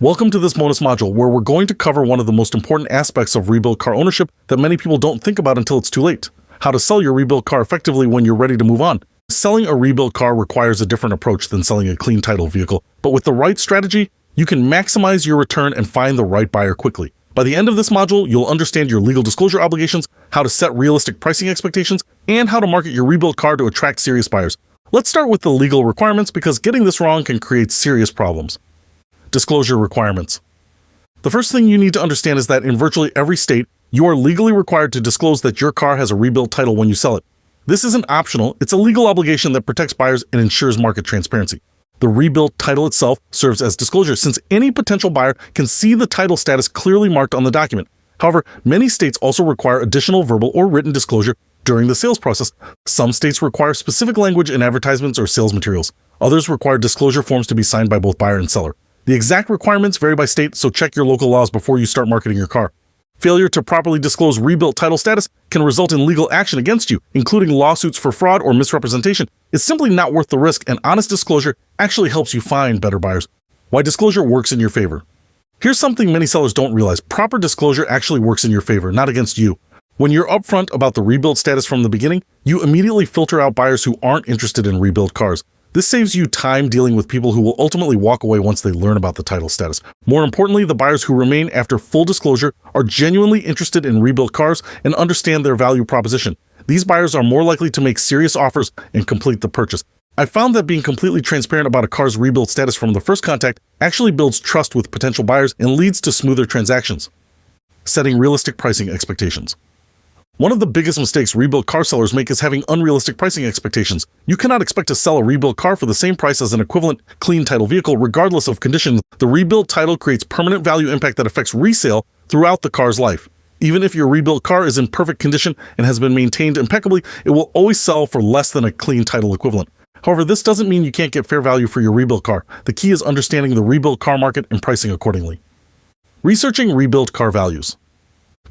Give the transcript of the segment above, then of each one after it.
Welcome to this bonus module where we're going to cover one of the most important aspects of rebuilt car ownership that many people don't think about until it's too late. How to sell your rebuilt car effectively when you're ready to move on. Selling a rebuilt car requires a different approach than selling a clean title vehicle, but with the right strategy, you can maximize your return and find the right buyer quickly. By the end of this module, you'll understand your legal disclosure obligations, how to set realistic pricing expectations, and how to market your rebuilt car to attract serious buyers. Let's start with the legal requirements because getting this wrong can create serious problems. Disclosure requirements. The first thing you need to understand is that in virtually every state, you are legally required to disclose that your car has a rebuilt title when you sell it. This isn't optional, it's a legal obligation that protects buyers and ensures market transparency. The rebuilt title itself serves as disclosure since any potential buyer can see the title status clearly marked on the document. However, many states also require additional verbal or written disclosure during the sales process. Some states require specific language in advertisements or sales materials. Others require disclosure forms to be signed by both buyer and seller. The exact requirements vary by state, so check your local laws before you start marketing your car. Failure to properly disclose rebuilt title status can result in legal action against you, including lawsuits for fraud or misrepresentation. It's simply not worth the risk, and honest disclosure actually helps you find better buyers. Why disclosure works in your favor. Here's something many sellers don't realize. Proper disclosure actually works in your favor, not against you. When you're upfront about the rebuilt status from the beginning, you immediately filter out buyers who aren't interested in rebuilt cars. This saves you time dealing with people who will ultimately walk away once they learn about the title status. More importantly, the buyers who remain after full disclosure are genuinely interested in rebuilt cars and understand their value proposition. These buyers are more likely to make serious offers and complete the purchase. I found that being completely transparent about a car's rebuilt status from the first contact actually builds trust with potential buyers and leads to smoother transactions. Setting realistic pricing expectations. One of the biggest mistakes rebuilt car sellers make is having unrealistic pricing expectations. You cannot expect to sell a rebuilt car for the same price as an equivalent clean title vehicle regardless of condition. The rebuilt title creates permanent value impact that affects resale throughout the car's life. Even if your rebuilt car is in perfect condition and has been maintained impeccably, it will always sell for less than a clean title equivalent. However, this doesn't mean you can't get fair value for your rebuilt car. The key is understanding the rebuilt car market and pricing accordingly. Researching rebuilt car values.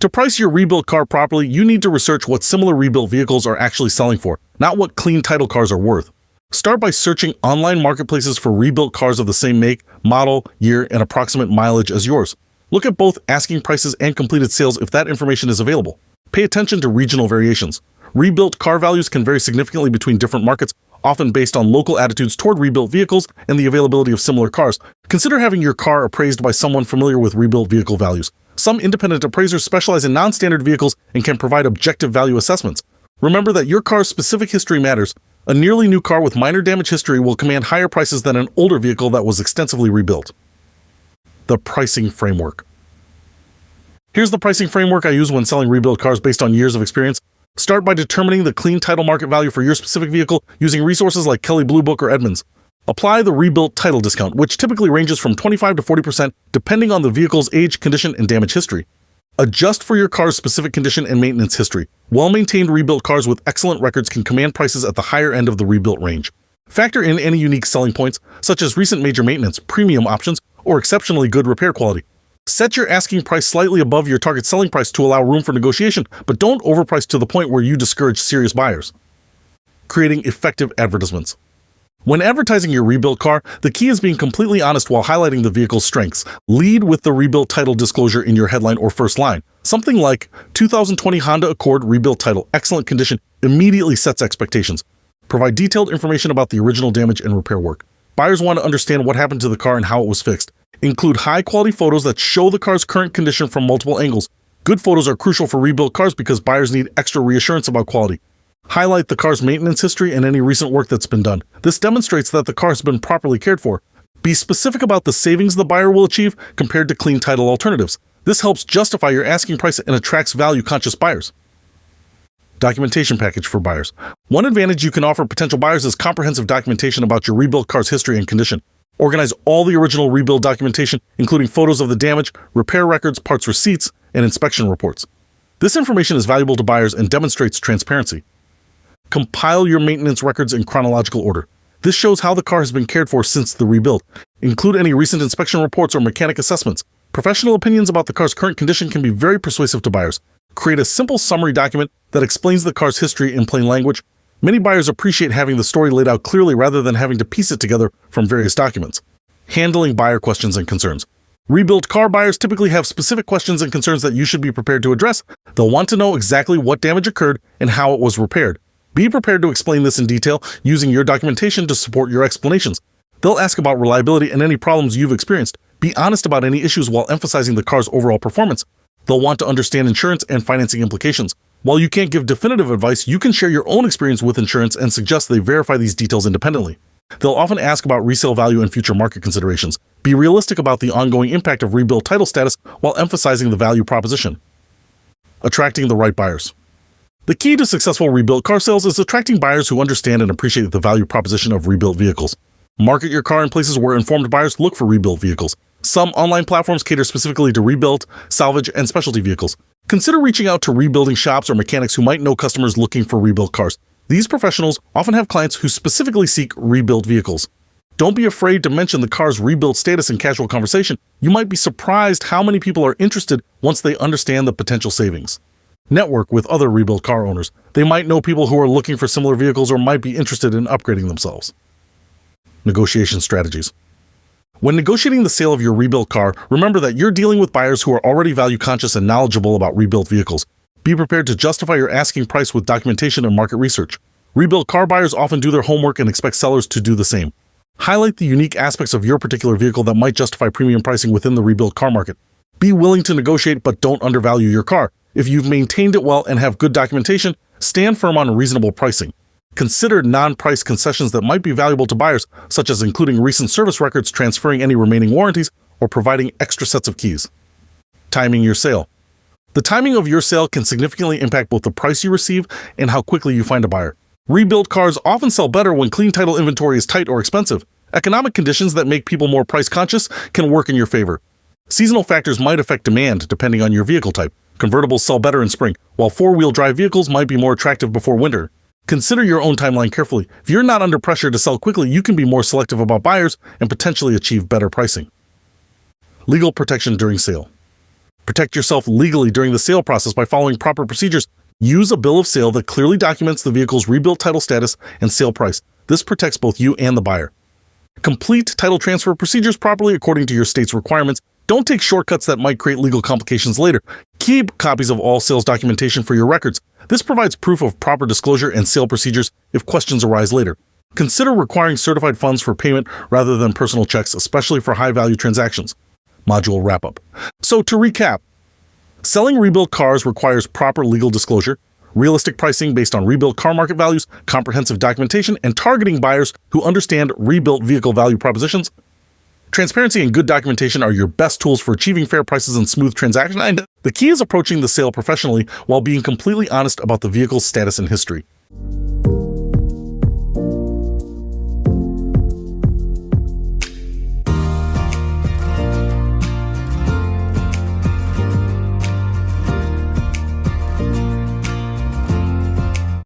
To price your rebuilt car properly, you need to research what similar rebuilt vehicles are actually selling for, not what clean title cars are worth. Start by searching online marketplaces for rebuilt cars of the same make, model, year, and approximate mileage as yours. Look at both asking prices and completed sales if that information is available. Pay attention to regional variations. Rebuilt car values can vary significantly between different markets, often based on local attitudes toward rebuilt vehicles and the availability of similar cars. Consider having your car appraised by someone familiar with rebuilt vehicle values. Some independent appraisers specialize in non-standard vehicles and can provide objective value assessments. Remember that your car's specific history matters. A nearly new car with minor damage history will command higher prices than an older vehicle that was extensively rebuilt. The pricing framework. Here's the pricing framework I use when selling rebuilt cars based on years of experience. Start by determining the clean title market value for your specific vehicle using resources like Kelley Blue Book or Edmunds. Apply the rebuilt title discount, which typically ranges from 25 to 40% depending on the vehicle's age, condition, and damage history. Adjust for your car's specific condition and maintenance history. Well-maintained rebuilt cars with excellent records can command prices at the higher end of the rebuilt range. Factor in any unique selling points, such as recent major maintenance, premium options, or exceptionally good repair quality. Set your asking price slightly above your target selling price to allow room for negotiation, but don't overprice to the point where you discourage serious buyers. Creating effective advertisements. When advertising your rebuilt car, the key is being completely honest while highlighting the vehicle's strengths. Lead with the rebuilt title disclosure in your headline or first line. Something like 2020 Honda Accord rebuilt title, excellent condition, immediately sets expectations. Provide detailed information about the original damage and repair work. Buyers want to understand what happened to the car and how it was fixed. Include high-quality photos that show the car's current condition from multiple angles. Good photos are crucial for rebuilt cars because buyers need extra reassurance about quality. Highlight the car's maintenance history and any recent work that's been done. This demonstrates that the car has been properly cared for. Be specific about the savings the buyer will achieve compared to clean title alternatives. This helps justify your asking price and attracts value-conscious buyers. Documentation package for buyers. One advantage you can offer potential buyers is comprehensive documentation about your rebuilt car's history and condition. Organize all the original rebuild documentation, including photos of the damage, repair records, parts receipts, and inspection reports. This information is valuable to buyers and demonstrates transparency. Compile your maintenance records in chronological order. This shows how the car has been cared for since the rebuild. Include any recent inspection reports or mechanic assessments. Professional opinions about the car's current condition can be very persuasive to buyers. Create a simple summary document that explains the car's history in plain language. Many buyers appreciate having the story laid out clearly rather than having to piece it together from various documents. Handling buyer questions and concerns. Rebuilt car buyers typically have specific questions and concerns that you should be prepared to address. They'll want to know exactly what damage occurred and how it was repaired. Be prepared to explain this in detail using your documentation to support your explanations. They'll ask about reliability and any problems you've experienced. Be honest about any issues while emphasizing the car's overall performance. They'll want to understand insurance and financing implications. While you can't give definitive advice, you can share your own experience with insurance and suggest they verify these details independently. They'll often ask about resale value and future market considerations. Be realistic about the ongoing impact of rebuilt title status while emphasizing the value proposition. Attracting the right buyers. The key to successful rebuilt car sales is attracting buyers who understand and appreciate the value proposition of rebuilt vehicles. Market your car in places where informed buyers look for rebuilt vehicles. Some online platforms cater specifically to rebuilt, salvage, and specialty vehicles. Consider reaching out to rebuilding shops or mechanics who might know customers looking for rebuilt cars. These professionals often have clients who specifically seek rebuilt vehicles. Don't be afraid to mention the car's rebuilt status in casual conversation. You might be surprised how many people are interested once they understand the potential savings. Network with other rebuilt car owners. They might know people who are looking for similar vehicles or might be interested in upgrading themselves. Negotiation strategies. When negotiating the sale of your rebuilt car, remember that you're dealing with buyers who are already value conscious and knowledgeable about rebuilt vehicles. Be prepared to justify your asking price with documentation and market research. Rebuilt car buyers often do their homework and expect sellers to do the same. Highlight the unique aspects of your particular vehicle that might justify premium pricing within the rebuilt car market. Be willing to negotiate, but don't undervalue your car. If you've maintained it well and have good documentation, stand firm on reasonable pricing. Consider non-price concessions that might be valuable to buyers, such as including recent service records, transferring any remaining warranties, or providing extra sets of keys. Timing your sale. The timing of your sale can significantly impact both the price you receive and how quickly you find a buyer. Rebuilt cars often sell better when clean title inventory is tight or expensive. Economic conditions that make people more price conscious can work in your favor. Seasonal factors might affect demand depending on your vehicle type. Convertibles sell better in spring, while four-wheel drive vehicles might be more attractive before winter. Consider your own timeline carefully. If you're not under pressure to sell quickly, you can be more selective about buyers and potentially achieve better pricing. Legal protection during sale. Protect yourself legally during the sale process by following proper procedures. Use a bill of sale that clearly documents the vehicle's rebuilt title status and sale price. This protects both you and the buyer. Complete title transfer procedures properly according to your state's requirements. Don't take shortcuts that might create legal complications later. Keep copies of all sales documentation for your records. This provides proof of proper disclosure and sale procedures if questions arise later. Consider requiring certified funds for payment rather than personal checks, especially for high-value transactions. Module wrap-up. So to recap, selling rebuilt cars requires proper legal disclosure, realistic pricing based on rebuilt car market values, comprehensive documentation, and targeting buyers who understand rebuilt vehicle value propositions. Transparency and good documentation are your best tools for achieving fair prices and smooth transactions, and the key is approaching the sale professionally while being completely honest about the vehicle's status and history.